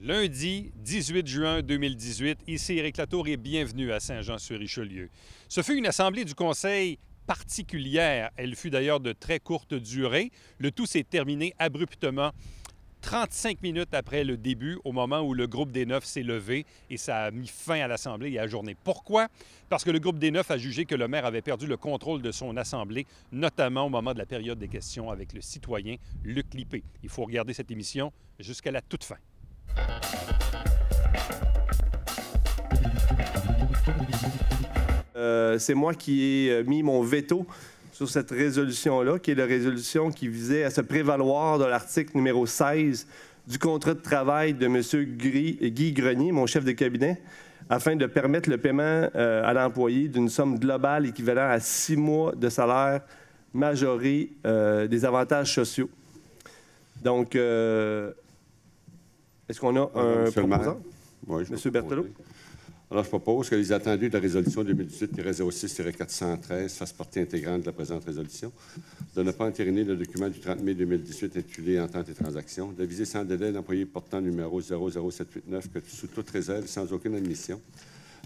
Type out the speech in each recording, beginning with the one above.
Lundi 18 juin 2018, ici Éric Latour et bienvenue à Saint-Jean-sur-Richelieu. Ce fut une assemblée du Conseil particulière. Elle fut d'ailleurs de très courte durée. Le tout s'est terminé abruptement 35 minutes après le début, au moment où le groupe des Neuf s'est levé et ça a mis fin à l'Assemblée et à la journée. Pourquoi? Parce que le groupe des Neuf a jugé que le maire avait perdu le contrôle de son Assemblée, notamment au moment de la période des questions avec le citoyen Luc Lippé. Il faut regarder cette émission jusqu'à la toute fin. C'est moi qui ai mis mon veto sur cette résolution-là, qui est la résolution qui visait à se prévaloir de l'article numéro 16 du contrat de travail de M. Guy Grenier, mon chef de cabinet, afin de permettre le paiement à l'employé d'une somme globale équivalent à 6 mois de salaire majoré des avantages sociaux. Donc, est-ce qu'on a un proposant? Oui, M. Berthelot? Alors, je propose que les attendus de la résolution 2018-06-413 fassent partie intégrante de la présente résolution, de ne pas entériner le document du 30 mai 2018 intitulé « Entente et transactions », d'aviser sans délai l'employé portant numéro 00789 que, sous toute réserve, sans aucune admission,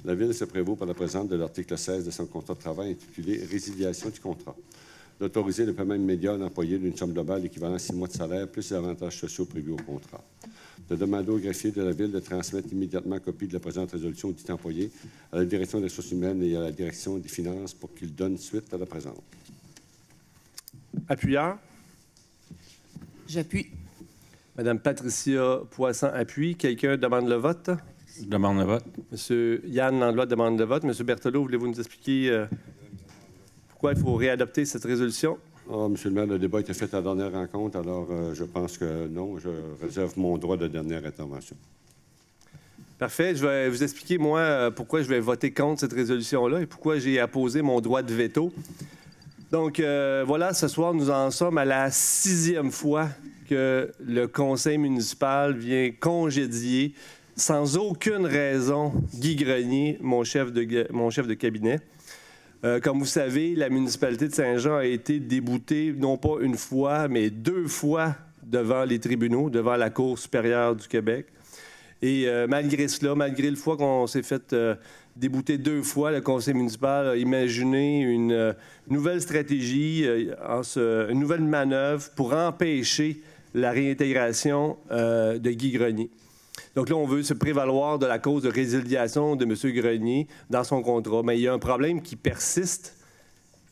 la Ville se prévaut par la présente de l'article 16 de son contrat de travail intitulé « Résiliation du contrat », d'autoriser le paiement immédiat à l'employé d'une somme globale équivalent à 6 mois de salaire plus les avantages sociaux prévus au contrat, de demander au greffier de la Ville de transmettre immédiatement copie de la présente résolution au dit employé à la Direction des ressources humaines et à la Direction des finances pour qu'il donne suite à la présente. Appuyeur? J'appuie. Madame Patricia Poisson appuie. Quelqu'un demande le vote? Je demande le vote. Monsieur Yann Landlois demande le vote. Monsieur Berthelot, voulez-vous nous expliquer pourquoi il faut réadopter cette résolution? Monsieur le maire, le débat a été fait à la dernière rencontre, alors je pense que non, je réserve mon droit de dernière intervention. Parfait. Je vais vous expliquer, moi, pourquoi je vais voter contre cette résolution-là et pourquoi j'ai apposé mon droit de veto. Donc, voilà, ce soir, nous en sommes à la 6e fois que le conseil municipal vient congédier, sans aucune raison, Guy Grenier, mon chef de cabinet. Comme vous savez, la municipalité de Saint-Jean a été déboutée, non pas une fois, mais 2 fois devant les tribunaux, devant la Cour supérieure du Québec. Et malgré cela, malgré le fait qu'on s'est fait débouter 2 fois, le conseil municipal a imaginé une nouvelle stratégie, une nouvelle manœuvre pour empêcher la réintégration de Guy Grenier. Donc là, on veut se prévaloir de la cause de résiliation de M. Grenier dans son contrat. Mais il y a un problème qui persiste.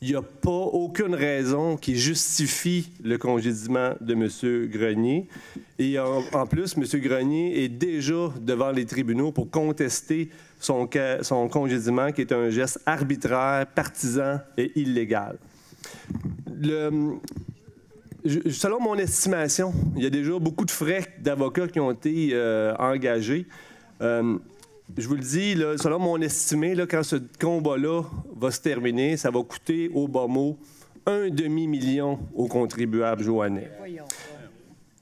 Il n'y a pas aucune raison qui justifie le congédiement de M. Grenier. Et en plus, M. Grenier est déjà devant les tribunaux pour contester son congédiement, qui est un geste arbitraire, partisan et illégal. Selon mon estimation, il y a déjà beaucoup de frais d'avocats qui ont été engagés. Je vous le dis, là, selon mon estimé, là, quand ce combat-là va se terminer, ça va coûter au bas mot 1,5 million aux contribuables joannais.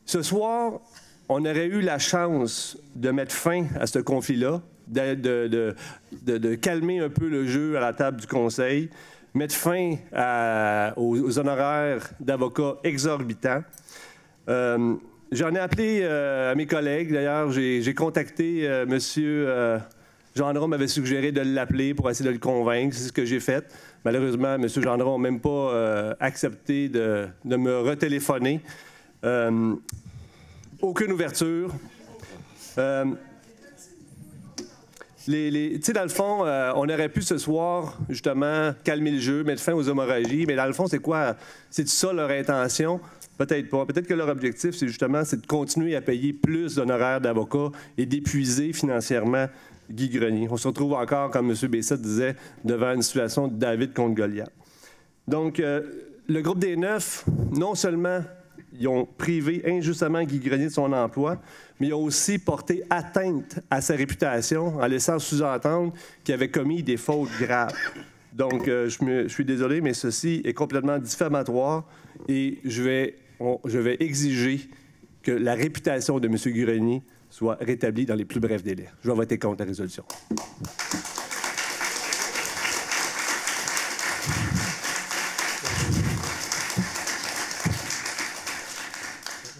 Ce soir, on aurait eu la chance de mettre fin à ce conflit-là, de calmer un peu le jeu à la table du Conseil, mettre fin aux honoraires d'avocats exorbitants. J'en ai appelé à mes collègues. D'ailleurs, j'ai contacté M. Gendron m'avait suggéré de l'appeler pour essayer de le convaincre. C'est ce que j'ai fait. Malheureusement, M. Gendron n'a même pas accepté de me retéléphoner. Aucune ouverture. Tu sais, dans le fond, on aurait pu ce soir, justement, calmer le jeu, mettre fin aux hémorragies, mais dans le fond, c'est quoi? C'est ça leur intention? Peut-être pas. Peut-être que leur objectif, c'est justement de continuer à payer plus d'honoraires d'avocats et d'épuiser financièrement Guy Grenier. On se retrouve encore, comme M. Bessette disait, devant une situation de David contre Goliath. Donc, le groupe des Neuf, non seulement ils ont privé injustement Guy Grenier de son emploi, mais ils ont aussi porté atteinte à sa réputation en laissant sous-entendre qu'il avait commis des fautes graves. Donc, je suis désolé, mais ceci est complètement diffamatoire et je vais exiger que la réputation de M. Grenier soit rétablie dans les plus brefs délais. Je vais voter contre la résolution.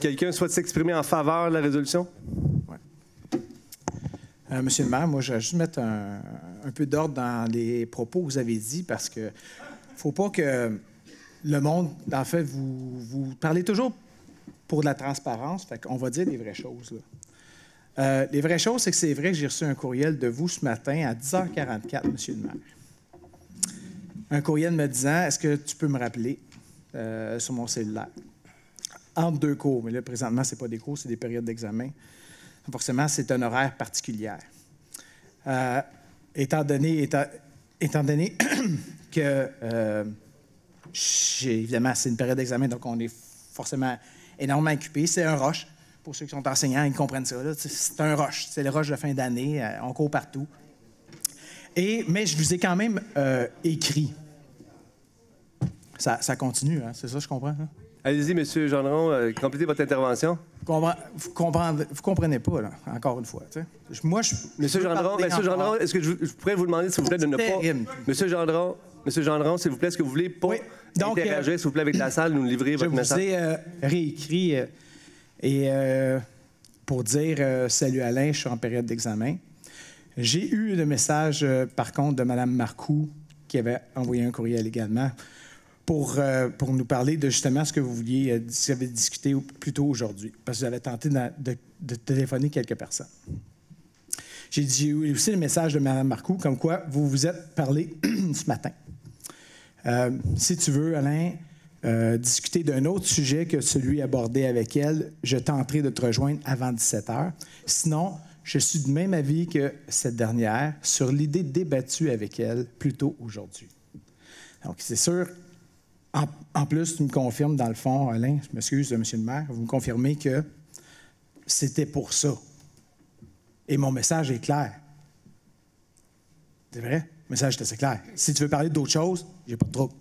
Quelqu'un souhaite s'exprimer en faveur de la résolution? Ouais. Monsieur le maire, moi, je vais juste mettre un peu d'ordre dans les propos que vous avez dit parce que ne faut pas que le monde, en fait, vous parlez toujours pour de la transparence, fait qu'on va dire les vraies choses, là. Les vraies choses, c'est que c'est vrai que j'ai reçu un courriel de vous ce matin à 10h44, monsieur le maire. Un courriel me disant, est-ce que tu peux me rappeler sur mon cellulaire? Entre deux cours, mais là, présentement, ce n'est pas des cours, c'est des périodes d'examen. Forcément, c'est un horaire particulier. Étant donné que, évidemment, c'est une période d'examen, donc on est forcément énormément occupé. C'est un rush. Pour ceux qui sont enseignants, ils comprennent ça. Là. C'est un rush. C'est le rush de fin d'année. On court partout. Mais je vous ai quand même écrit. Ça continue, hein? C'est ça, je comprends? Hein? Allez-y, M. Gendron, complétez votre intervention. Vous comprenez pas, là, encore une fois. T'sais. Moi, Monsieur Gendron, est-ce que je pourrais vous demander, s'il vous plaît, de ne pas... Monsieur Gendron, s'il vous plaît, est-ce que vous voulez pas interagir, s'il vous plaît, avec la salle, nous livrer votre message? Je vous ai réécrit pour dire salut Alain, je suis en période d'examen. J'ai eu le message, par contre, de Mme Marcoux, qui avait envoyé un courriel également, pour nous parler de justement ce que vous avez discuté plus tôt aujourd'hui, parce que vous avez tenté de téléphoner quelques personnes. J'ai eu aussi le message de Mme Marcoux, comme quoi vous vous êtes parlé ce matin. Si tu veux, Alain, discuter d'un autre sujet que celui abordé avec elle, je tenterai de te rejoindre avant 17h. Sinon, je suis du même avis que cette dernière sur l'idée débattue avec elle plus tôt aujourd'hui. Donc, c'est sûr... En plus, tu me confirmes, dans le fond, Alain, je m'excuse, monsieur le maire, vous me confirmez que c'était pour ça. Et mon message est clair. C'est vrai? Le message est assez clair. Si tu veux parler d'autre chose, j'ai pas de trouble.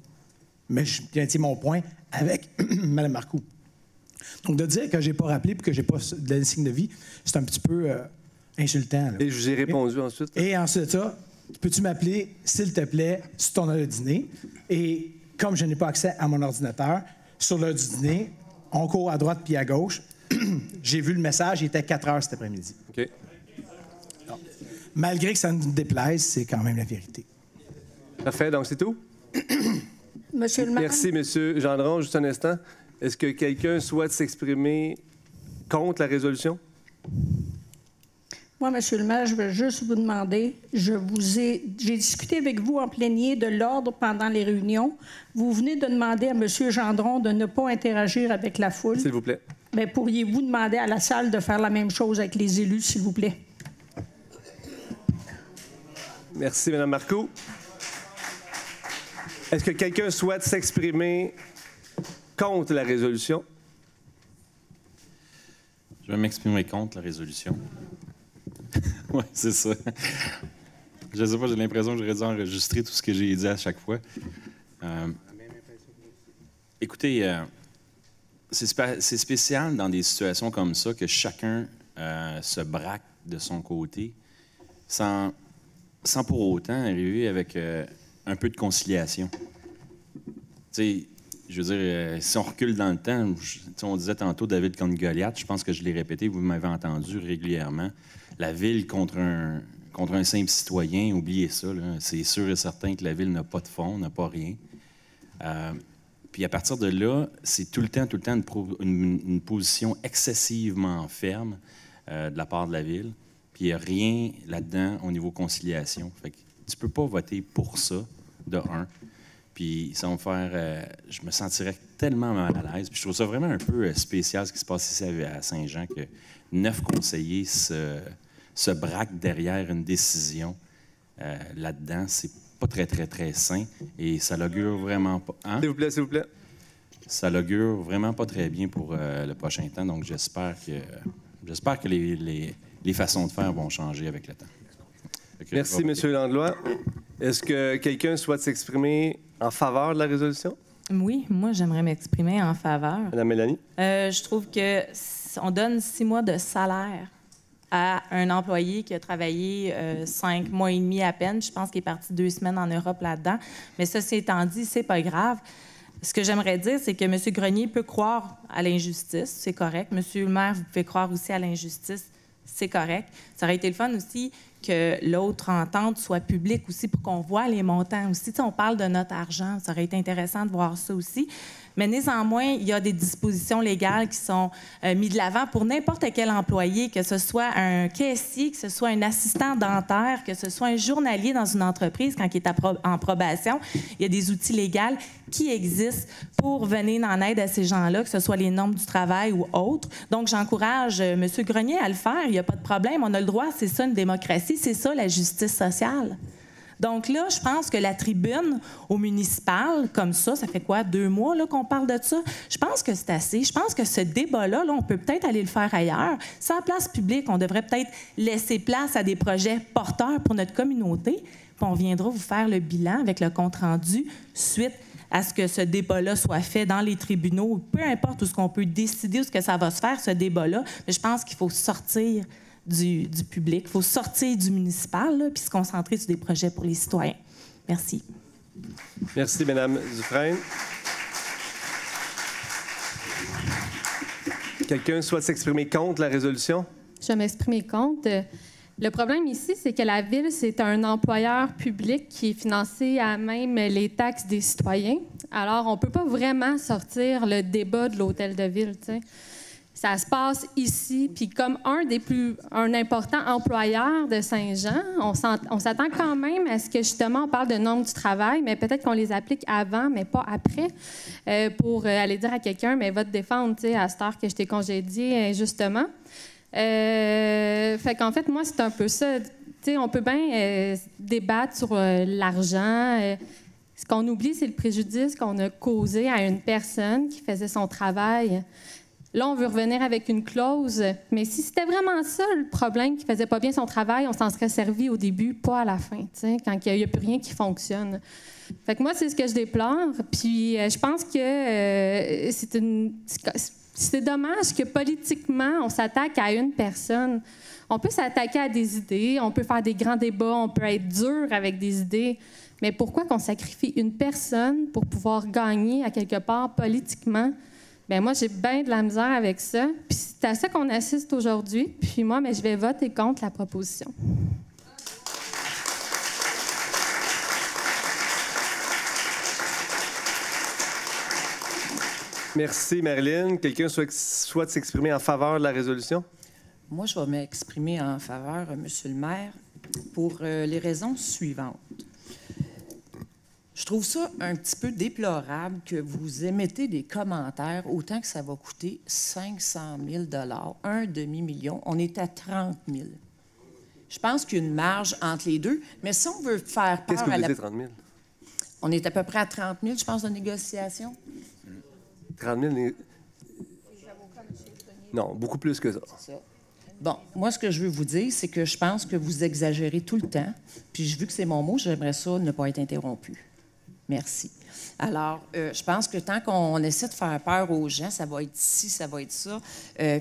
Mais je tiens mon point avec Mme Marcoux. Donc, de dire que j'ai pas rappelé et que j'ai pas de signe de vie, c'est un petit peu insultant. Là. Et je vous ai répondu ensuite. Et ensuite, peux-tu m'appeler, s'il te plaît, sur ton heure de dîner? Et comme je n'ai pas accès à mon ordinateur, sur l'heure du dîner, on court à droite puis à gauche. J'ai vu le message, il était 4 heures cet après-midi. OK. Donc, malgré que ça nous déplaise, c'est quand même la vérité. Parfait, donc c'est tout? Monsieur le maire. Merci, M. Gendron. Juste un instant. Est-ce que quelqu'un souhaite s'exprimer contre la résolution? Moi, Monsieur le maire, je veux juste vous demander, j'ai discuté avec vous en plénier de l'ordre pendant les réunions. Vous venez de demander à M. Gendron de ne pas interagir avec la foule. S'il vous plaît. Mais pourriez-vous demander à la salle de faire la même chose avec les élus, s'il vous plaît? Merci, Mme Marcoux. Est-ce que quelqu'un souhaite s'exprimer contre la résolution? Je vais m'exprimer contre la résolution. Oui, c'est ça. Je ne sais pas, j'ai l'impression que j'aurais dû enregistrer tout ce que j'ai dit à chaque fois. Écoutez, c'est spécial dans des situations comme ça que chacun se braque de son côté sans pour autant arriver avec un peu de conciliation. Tu sais, je veux dire, si on recule dans le temps, on disait tantôt David contre Goliath, je pense que je l'ai répété, vous m'avez entendu régulièrement. La ville contre un simple citoyen, oubliez ça. C'est sûr et certain que la ville n'a pas de fonds, n'a pas rien. Puis à partir de là, c'est tout le temps une position excessivement ferme de la part de la ville. Puis il n'y a rien là-dedans au niveau conciliation. Fait que tu ne peux pas voter pour ça, de un. Puis ça va me faire... je me sentirais tellement mal à l'aise. Puis je trouve ça vraiment un peu spécial ce qui se passe ici à Saint-Jean, que 9 conseillers se braquent derrière une décision là-dedans. C'est pas très, très, très sain. Et ça l'augure vraiment pas... Hein? S'il vous plaît, s'il vous plaît. Ça l'augure vraiment pas très bien pour le prochain temps. Donc j'espère que les façons de faire vont changer avec le temps. Merci, M. Landlois. Est-ce que quelqu'un souhaite s'exprimer en faveur de la résolution? Oui, moi, j'aimerais m'exprimer en faveur. Madame Mélanie? Je trouve qu'on donne 6 mois de salaire à un employé qui a travaillé 5 mois et demi à peine. Je pense qu'il est parti 2 semaines en Europe là-dedans. Mais ça, c'est étant dit, c'est pas grave. Ce que j'aimerais dire, c'est que M. Grenier peut croire à l'injustice. C'est correct. Monsieur le maire, vous pouvez croire aussi à l'injustice. c'est correct. Ça aurait été le fun aussi que l'autre entente soit publique aussi pour qu'on voit les montants aussi. Tu sais, on parle de notre argent, ça aurait été intéressant de voir ça aussi. Mais néanmoins, il y a des dispositions légales qui sont mises de l'avant pour n'importe quel employé, que ce soit un caissier, que ce soit un assistant dentaire, que ce soit un journalier dans une entreprise quand il est en probation. Il y a des outils légaux qui existent pour venir en aide à ces gens-là, que ce soit les normes du travail ou autres. Donc, j'encourage M. Grenier à le faire. Il n'y a pas de problème. On a le droit. C'est ça, une démocratie. C'est ça, la justice sociale. Donc là, je pense que la tribune au municipal, comme ça fait quoi, 2 mois là, qu'on parle de ça? Je pense que c'est assez. Je pense que ce débat-là, on peut peut-être aller le faire ailleurs. Sans place publique, on devrait peut-être laisser place à des projets porteurs pour notre communauté. Puis on viendra vous faire le bilan avec le compte-rendu suite à ce que ce débat-là soit fait dans les tribunaux, peu importe où ce qu'on peut décider, où ce que ça va se faire, ce débat-là. Mais je pense qu'il faut sortir du public. Il faut sortir du municipal là, puis se concentrer sur des projets pour les citoyens. Merci. Merci, Mme Dufresne. Quelqu'un souhaite s'exprimer contre la résolution? Je vais m'exprimer contre. Le problème ici, c'est que la Ville, c'est un employeur public qui est financé à même les taxes des citoyens. Alors, on ne peut pas vraiment sortir le débat de l'hôtel de ville, tu sais. Ça se passe ici, puis comme un important employeur de Saint-Jean, on s'attend quand même à ce que, justement, on parle de normes du travail, mais peut-être qu'on les applique avant, mais pas après, pour aller dire à quelqu'un, mais va te défendre, tu sais, à cette heure que je t'ai congédié injustement. Fait qu'en fait, moi, c'est un peu ça. Tu sais, on peut bien débattre sur l'argent. Ce qu'on oublie, c'est le préjudice qu'on a causé à une personne qui faisait son travail. Là, on veut revenir avec une clause, mais si c'était vraiment ça le problème, qui faisait pas bien son travail, on s'en serait servi au début, pas à la fin, quand il n'y a plus rien qui fonctionne. Fait que moi, c'est ce que je déplore. Puis je pense que c'est dommage que politiquement, on s'attaque à une personne. On peut s'attaquer à des idées, on peut faire des grands débats, on peut être dur avec des idées, mais pourquoi qu'on sacrifie une personne pour pouvoir gagner à quelque part politiquement? Bien, moi, j'ai bien de la misère avec ça. Puis c'est à ça qu'on assiste aujourd'hui. Puis moi, je vais voter contre la proposition. Merci, Marilyn. Quelqu'un souhaite s'exprimer en faveur de la résolution? Moi, je vais m'exprimer en faveur, Monsieur le maire, pour les raisons suivantes. Je trouve ça un petit peu déplorable que vous émettez des commentaires autant que ça va coûter 500 000 $, un demi-million. On est à 30 000. Je pense qu'il y a une marge entre les deux. Mais si on veut faire peur Qu'est-ce que vous dites, 30 000? On est à peu près à 30 000, je pense, de négociation. 30 000? Non, beaucoup plus que ça. C'est ça. Bon, moi, ce que je veux vous dire, c'est que je pense que vous exagérez tout le temps. Puis, vu que c'est mon mot, j'aimerais ça ne pas être interrompu. Merci. Alors, je pense que tant qu'on essaie de faire peur aux gens, ça va être ci, ça va être ça,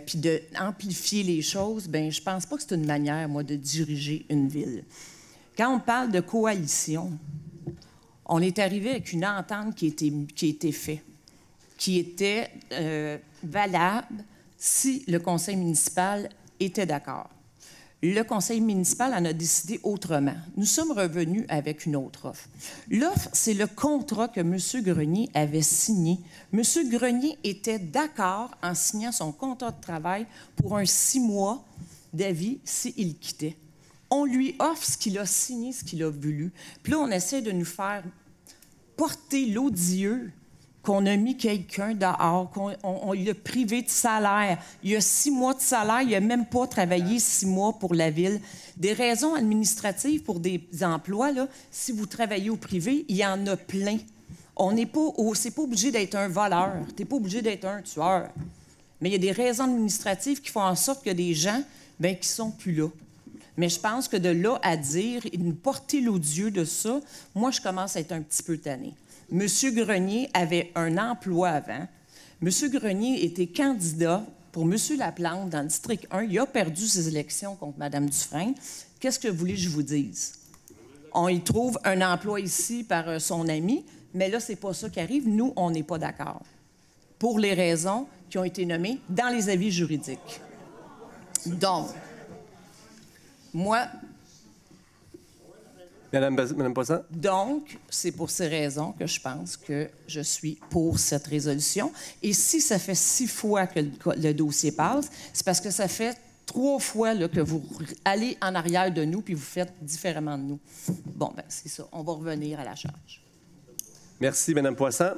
puis d'amplifier les choses, bien, je pense pas que c'est une manière, moi, de diriger une ville. Quand on parle de coalition, on est arrivé avec une entente qui était faite, qui était valable si le conseil municipal était d'accord. Le conseil municipal en a décidé autrement. Nous sommes revenus avec une autre offre. L'offre, c'est le contrat que M. Grenier avait signé. M. Grenier était d'accord en signant son contrat de travail pour un 6 mois d'avis s'il quittait. On lui offre ce qu'il a signé, ce qu'il a voulu. Puis là, on essaie de nous faire porter l'odieux qu'on a mis quelqu'un dehors, qu'on l'a privé de salaire. Il y a 6 mois de salaire, il n'a même pas travaillé 6 mois pour la Ville. Des raisons administratives pour des emplois, là, si vous travaillez au privé, il y en a plein. C'est pas obligé d'être un voleur, tu n'es pas obligé d'être un tueur. Mais il y a des raisons administratives qui font en sorte que des gens qui ne sont plus là. Mais je pense que de là à dire et de porter l'odieux de ça, moi, je commence à être un petit peu tannée. M. Grenier avait un emploi avant. M. Grenier était candidat pour M. Laplante dans le district 1. Il a perdu ses élections contre Mme Dufresne. Qu'est-ce que vous voulez que je vous dise? On y trouve un emploi ici par son ami, mais là, c'est pas ça qui arrive. Nous, on n'est pas d'accord. Pour les raisons qui ont été nommées dans les avis juridiques. Donc, Moi, Madame Poisson? donc, c'est pour ces raisons que je pense que je suis pour cette résolution. Et si ça fait 6 fois que le dossier passe, c'est parce que ça fait 3 fois là, que vous allez en arrière de nous puis vous faites différemment de nous. Bon, ben c'est ça. On va revenir à la charge. Merci, Madame Poisson.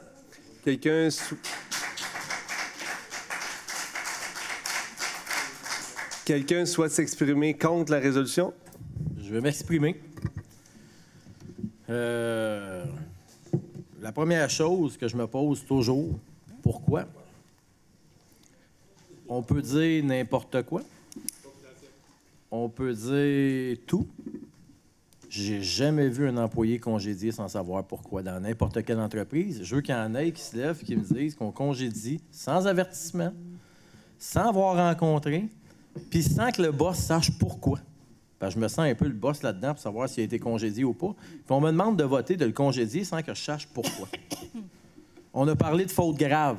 Quelqu'un souhaite s'exprimer contre la résolution? Je vais m'exprimer. La première chose que je me pose toujours, pourquoi? On peut dire n'importe quoi. On peut dire tout. J'ai jamais vu un employé congédié sans savoir pourquoi dans n'importe quelle entreprise. Je veux qu'il y en ait qui se lèvent, qui me disent qu'on congédie sans avertissement, sans avoir rencontré, puis sans que le boss sache pourquoi. Parce que je me sens un peu le boss là-dedans pour savoir s'il a été congédié ou pas. Puis on me demande de voter, de le congédier sans que je sache pourquoi. On a parlé de faute grave.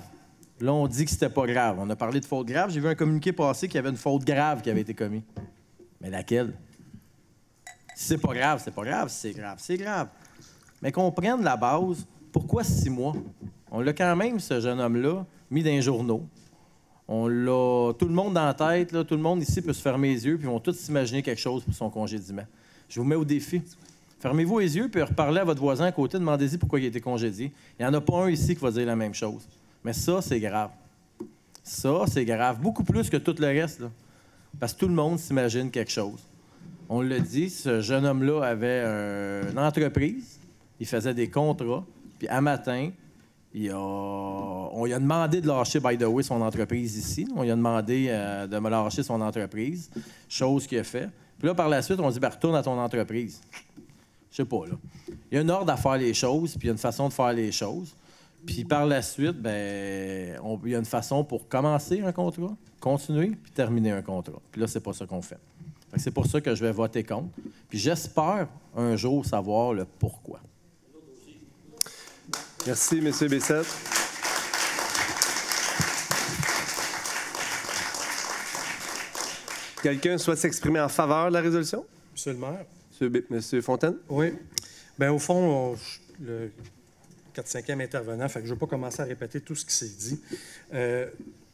Là, on dit que c'était pas grave. On a parlé de faute grave. J'ai vu un communiqué passer qu'il y avait une faute grave qui avait été commise. Mais laquelle? Si c'est pas grave, c'est pas grave. Si c'est grave, c'est grave. Mais qu'on prenne la base, pourquoi 6 mois? On l'a quand même, ce jeune homme-là, mis dans les journaux. On l'a tout le monde dans la tête, là, tout le monde ici peut se fermer les yeux, puis ils vont tous s'imaginer quelque chose pour son congédiement. Je vous mets au défi. Fermez-vous les yeux, puis reparlez à votre voisin à côté, demandez-y pourquoi il a été congédié. Il n'y en a pas un ici qui va dire la même chose. Mais ça, c'est grave. Ça, c'est grave. Beaucoup plus que tout le reste, là. Parce que tout le monde s'imagine quelque chose. On l'a dit, ce jeune homme-là avait une entreprise, il faisait des contrats, puis à matin, on lui a demandé de lâcher, by the way, son entreprise ici. On lui a demandé de me lâcher son entreprise, chose qu'il a fait. Puis là, par la suite, on dit, retourne à ton entreprise. Je sais pas, là. Il y a un ordre à faire les choses, puis il y a une façon de faire les choses. Puis par la suite, il y a une façon pour commencer un contrat, continuer, puis terminer un contrat. Puis là, c'est pas ça qu'on fait. C'est pour ça que je vais voter contre. Puis j'espère un jour savoir le pourquoi. Merci, M. Bessette. Quelqu'un souhaite s'exprimer en faveur de la résolution? Monsieur le maire. Monsieur Fontaine? Oui. Bien, au fond, le 4e-5e intervenant, fait que je ne vais pas commencer à répéter tout ce qui s'est dit.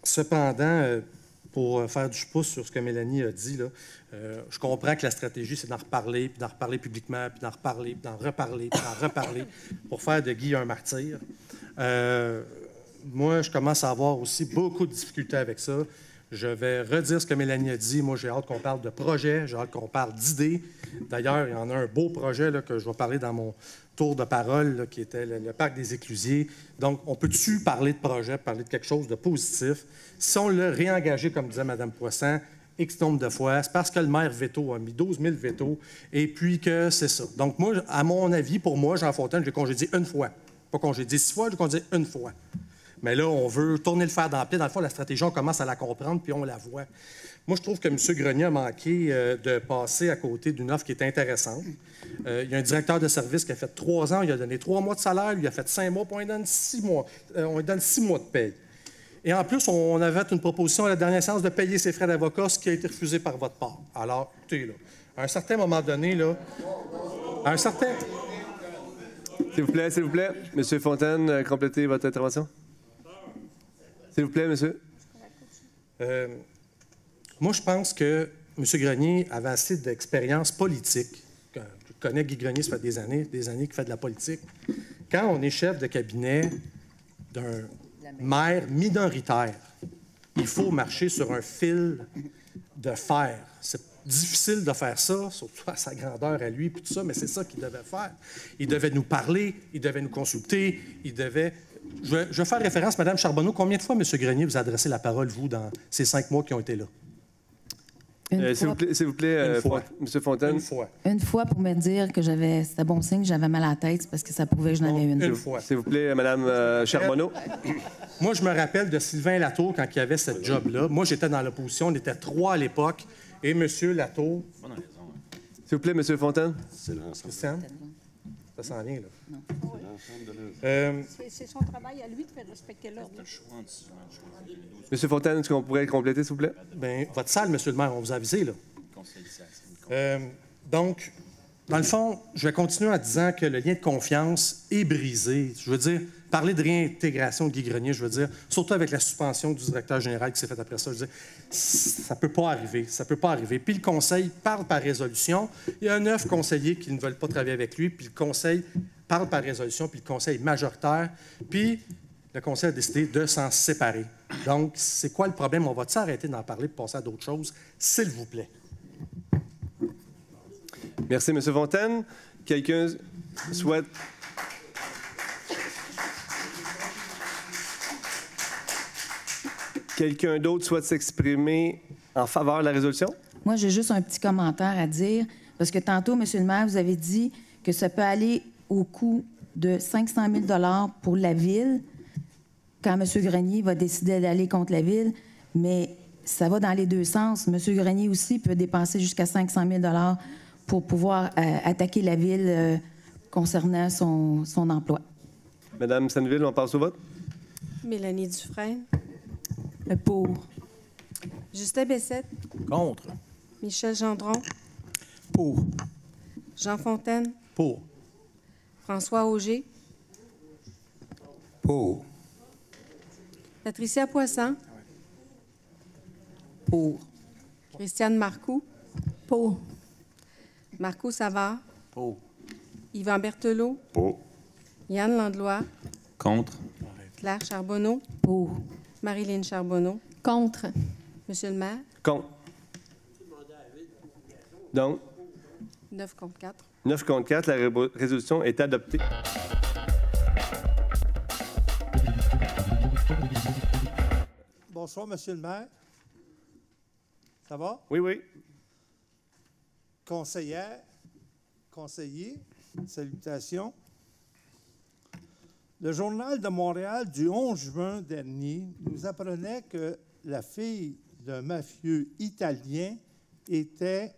Cependant, pour faire du pouce sur ce que Mélanie a dit, là, je comprends que la stratégie, c'est d'en reparler, puis d'en reparler publiquement, puis d'en reparler, puis d'en reparler, puis d'en reparler, pour faire de Guy un martyr. Moi, je commence à avoir aussi beaucoup de difficultés avec ça. Je vais redire ce que Mélanie a dit. Moi, j'ai hâte qu'on parle de projets, j'ai hâte qu'on parle d'idées. D'ailleurs, il y en a un beau projet là, que je vais parler dans mon tour de parole, là, qui était le parc des Éclusiers. Donc, on peut-tu parler de projet, parler de quelque chose de positif? Si on l'a réengagé, comme disait Mme Poisson, X nombre de fois, c'est parce que le maire veto a mis 12 000 veto, et puis que c'est ça. Donc, moi, à mon avis, pour moi, Jean Fontaine, je l'ai congédié une fois. Pas congédié 6 fois, je l'ai congédié une fois. Mais là, on veut tourner le fer dans le pied. Dans le fond, la stratégie, on commence à la comprendre, puis on la voit. Moi, je trouve que M. Grenier a manqué de passer à côté d'une offre qui est intéressante. Il y a un directeur de service qui a fait 3 ans, il a donné 3 mois de salaire, lui, il a fait 5 mois, puis on lui donne 6 mois. On lui donne 6 mois de paye. Et en plus, on avait fait une proposition à la dernière séance de payer ses frais d'avocat, ce qui a été refusé par votre part. Alors, écoutez, là, à un certain moment donné, là, à un certain... S'il vous plaît. Monsieur Fontaine, complétez votre intervention. S'il vous plaît, monsieur. Moi, je pense que M. Grenier avait assez d'expérience politique. Je connais Guy Grenier, ça fait des années qu'il fait de la politique. Quand on est chef de cabinet d'un maire minoritaire, il faut marcher sur un fil de fer. C'est difficile de faire ça, surtout à sa grandeur à lui, puis tout ça, mais c'est ça qu'il devait faire. Il devait nous parler, il devait nous consulter, il devait... Je vais faire référence, Mme Charbonneau. Combien de fois, M. Grenier, vous a adressé la parole, vous, dans ces 5 mois qui ont été là? S'il vous plaît, M. Fontaine. Une fois. Une fois pour me dire que c'était bon signe, j'avais mal à la tête, c'est parce que ça prouvait que j'en avais une. Une fois. S'il vous plaît, Mme Charbonneau. Moi, je me rappelle de Sylvain Latour quand il avait cette job-là. Moi, j'étais dans l'opposition, on était 3 à l'époque. Et M. Latour... S'il vous plaît, M. Fontaine. C'est l'ensemble. Christian? Ça s'en vient, là. Non. C'est son travail à lui de faire respecter l'ordre. M. Fontaine, est-ce qu'on pourrait compléter, s'il vous plaît? Bien, votre salle, M. le maire, on vous a avisé, là. Donc, dans le fond, je vais continuer en disant que le lien de confiance est brisé. Je veux dire, parler de réintégration de Guy Grenier, je veux dire, surtout avec la suspension du directeur général qui s'est faite après ça, je veux dire, ça ne peut pas arriver, ça ne peut pas arriver. Puis le conseil parle par résolution. Il y a 9 conseillers qui ne veulent pas travailler avec lui, puis le conseil parle par résolution, puis le conseil est majoritaire, puis le conseil a décidé de s'en séparer. Donc, c'est quoi le problème? On va-t-il arrêter d'en parler pour passer à d'autres choses, s'il vous plaît? Merci, M. Fontaine. Quelqu'un souhaite... Quelqu'un d'autre souhaite s'exprimer en faveur de la résolution? Moi, j'ai juste un petit commentaire à dire, parce que tantôt, M. le maire, vous avez dit que ça peut aller au coût de 500 000 pour la Ville, quand M. Grenier va décider d'aller contre la Ville, mais ça va dans les deux sens. M. Grenier aussi peut dépenser jusqu'à 500 000 pour pouvoir attaquer la Ville concernant son emploi. Madame Senneville, on passe au vote. Mélanie Dufresne. Pour. Justin Bessette. Contre. Michel Gendron. Pour. Jean Fontaine. Pour. François Auger. Pour. Patricia Poisson. Pour. Christiane Marcoux. Pour. Marco Savard. Pour. Yvan Berthelot. Pour. Yann Landlois. Contre. Claire Charbonneau. Pour. Marilyn Charbonneau. Contre. Monsieur le maire. Contre. Donc, 9 contre 4. 9 contre 4, la résolution est adoptée. Bonsoir, Monsieur le maire. Ça va? Oui, oui. Conseillère, conseiller, salutations. Le Journal de Montréal du 11 juin dernier nous apprenait que la fille d'un mafieux italien était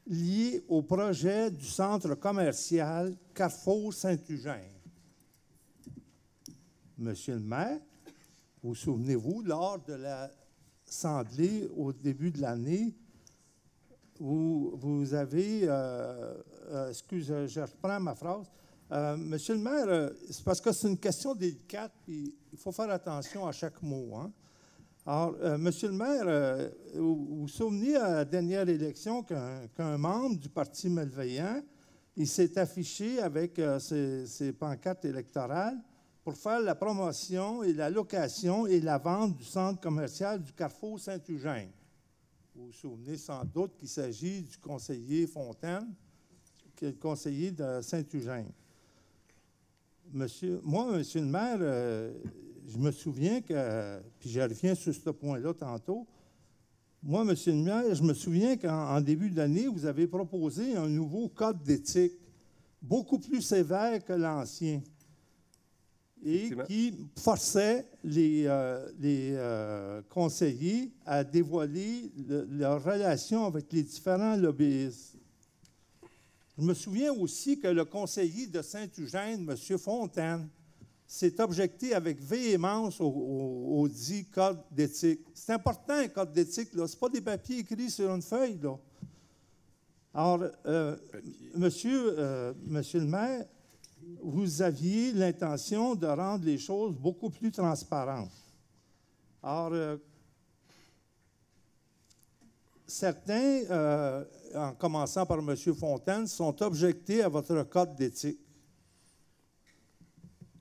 liée au projet du centre commercial Carrefour Saint-Eugène. Monsieur le maire, vous souvenez-vous, lors de l'Assemblée au début de l'année, vous avez... excusez, je reprends ma phrase. Monsieur le maire, c'est parce que c'est une question délicate, puis il faut faire attention à chaque mot. Hein? Alors, Monsieur le maire, vous vous souvenez à la dernière élection qu'un membre du Parti malveillant, il s'est affiché avec ses pancartes électorales pour faire la promotion et la location et la vente du centre commercial du Carrefour Saint-Eugène. Vous vous souvenez sans doute qu'il s'agit du conseiller Fontaine, qui est le conseiller de Saint-Eugène. Monsieur le maire, je me souviens que, puis je reviens sur ce point-là tantôt, moi, monsieur le maire, je me souviens qu'en début d'année, vous avez proposé un nouveau code d'éthique, beaucoup plus sévère que l'ancien, et qui forçait les conseillers à dévoiler leurs relations avec les différents lobbyistes. Je me souviens aussi que le conseiller de Saint-Eugène, M. Fontaine, s'est objecté avec véhémence au dit code d'éthique. C'est important, un code d'éthique, là. Ce n'est pas des papiers écrits sur une feuille, là. Alors, monsieur le maire, vous aviez l'intention de rendre les choses beaucoup plus transparentes. Alors, certains, en commençant par M. Fontaine, sont objectés à votre code d'éthique.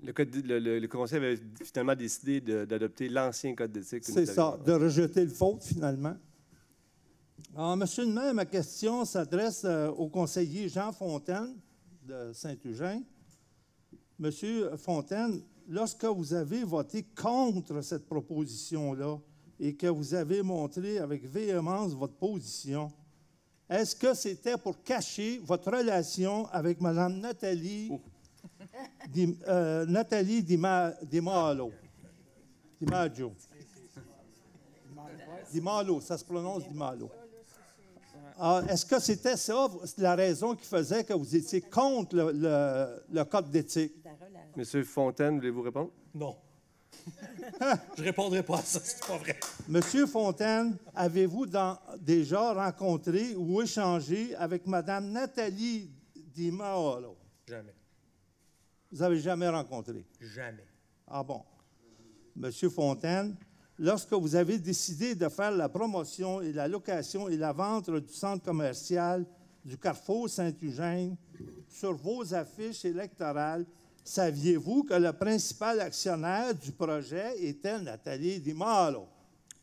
Le conseil avait finalement décidé d'adopter l'ancien code d'éthique. C'est ça, de rejeter le faute, finalement. Alors, monsieur le maire, ma question s'adresse au conseiller Jean Fontaine de Saint-Eugène. Monsieur Fontaine, lorsque vous avez voté contre cette proposition-là et que vous avez montré avec véhémence votre position, est-ce que c'était pour cacher votre relation avec Mme Nathalie DiMaggio? DiMaggio, ça se prononce DiMaggio. Est-ce que c'était ça, la raison qui faisait que vous étiez contre le code d'éthique? Monsieur Fontaine, voulez-vous répondre? Non. Je répondrai pas à ça, c'est pas vrai. Monsieur Fontaine, avez-vous déjà rencontré ou échangé avec Mme Nathalie Di Maolo? Jamais. Vous n'avez jamais rencontré? Jamais. Ah bon. Monsieur Fontaine, lorsque vous avez décidé de faire la promotion et la location et la vente du centre commercial du Carrefour Saint-Eugène sur vos affiches électorales, saviez-vous que le principal actionnaire du projet était Nathalie Di Maolo?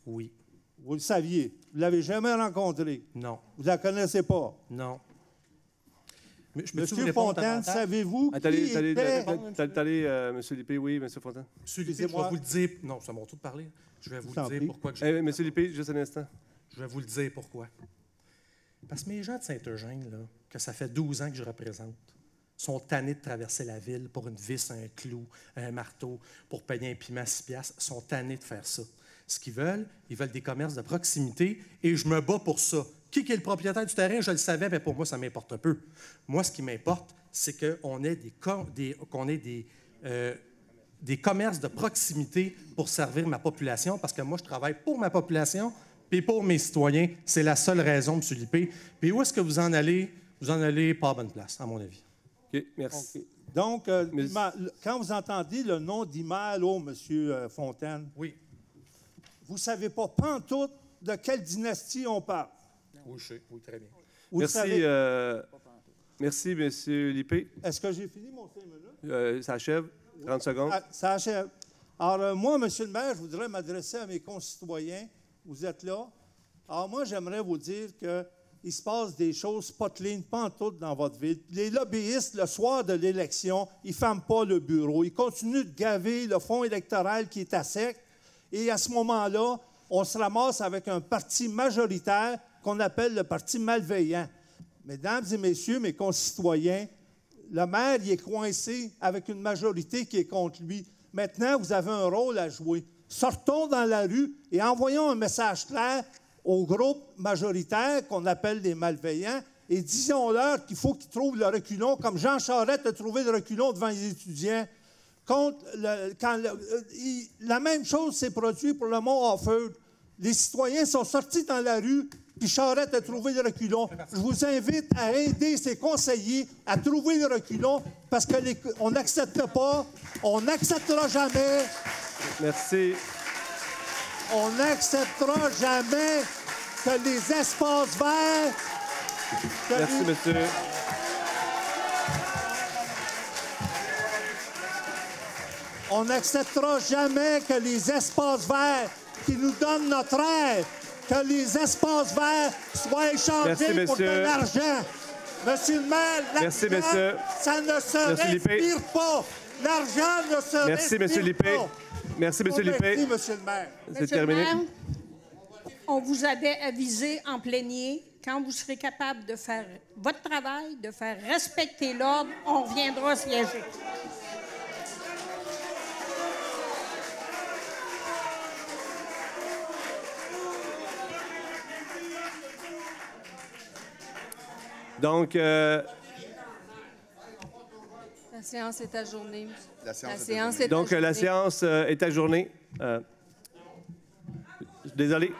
Oui. Vous le saviez. Vous ne l'avez jamais rencontrée? Non. Vous ne la connaissez pas? Non. Mais Monsieur Fontaine, savez-vous qui était... Monsieur Lippé, oui, Monsieur Fontaine. Monsieur Lippé, je vais vous le dire... Non, c'est à mon tour de parler. Je vais vous le dire pourquoi que je... Monsieur Lippé, juste un instant. Je vais vous le dire pourquoi. Parce que mes gens de Saint-Eugène, là, que ça fait 12 ans que je représente, sont tannés de traverser la ville pour une vis, un clou, un marteau, pour payer un piment à 6 piastres, sont tannés de faire ça. Ce qu'ils veulent, ils veulent des commerces de proximité et je me bats pour ça. Qui est le propriétaire du terrain, je le savais, mais pour moi, ça m'importe un peu. Moi, ce qui m'importe, c'est qu'on ait des commerces de proximité pour servir ma population, parce que moi, je travaille pour ma population puis pour mes citoyens. C'est la seule raison, M. Lippé. Puis où est-ce que vous en allez? Vous en allez pas à bonne place, à mon avis. OK, merci. Okay. Donc, quand vous entendez le nom d'Imalo, M. Fontaine, oui. Vous ne savez pas pantoute de quelle dynastie on parle. Oui, je sais. Oui, très bien. Merci, M. Lippé. Est-ce que j'ai fini mon 5 minutes? Ça achève. 30 secondes. Ça achève. Alors, moi, M. le maire, je voudrais m'adresser à mes concitoyens. Vous êtes là. Alors, moi, j'aimerais vous dire qu'il se passe des choses pas clean, pantoute dans votre ville. Les lobbyistes, le soir de l'élection, ils ne ferment pas le bureau. Ils continuent de gaver le fonds électoral qui est à sec. Et à ce moment-là, on se ramasse avec un parti majoritaire qu'on appelle le parti malveillant. Mesdames et messieurs, mes concitoyens, le maire il est coincé avec une majorité qui est contre lui. Maintenant, vous avez un rôle à jouer. Sortons dans la rue et envoyons un message clair au groupe majoritaire qu'on appelle les malveillants et disons-leur qu'il faut qu'ils trouvent le reculon, comme Jean Charest a trouvé le reculon devant les étudiants. La même chose s'est produite pour le mont Offord. Les citoyens sont sortis dans la rue, puis Charest a trouvé le reculon. Je vous invite à aider ses conseillers à trouver le reculon, parce qu'on n'accepte pas, on n'acceptera jamais. Merci. On n'acceptera jamais que les espaces verts... Merci, monsieur. On n'acceptera jamais que les espaces verts qui nous donnent notre air, que les espaces verts soient échangés pour de l'argent. Monsieur le maire, l'argent, ça ne se respire pas. L'argent ne se respire Monsieur Lippé. pas. Merci, M. Lippé. Merci, monsieur le maire. C'est terminé. Maire, on vous avait avisé en plénier, quand vous serez capable de faire votre travail, de faire respecter l'ordre, on reviendra siéger. Donc, La séance est ajournée. La séance est ajournée. Désolé.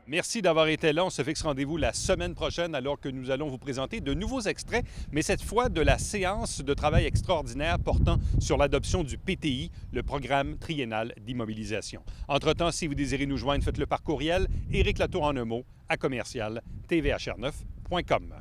Merci d'avoir été là. On se fixe rendez-vous la semaine prochaine alors que nous allons vous présenter de nouveaux extraits, mais cette fois de la séance de travail extraordinaire portant sur l'adoption du PTI, le programme triennal d'immobilisation. Entre-temps, si vous désirez nous joindre, faites-le par courriel, Éric Latour en un mot, à commercial tvhr9.com.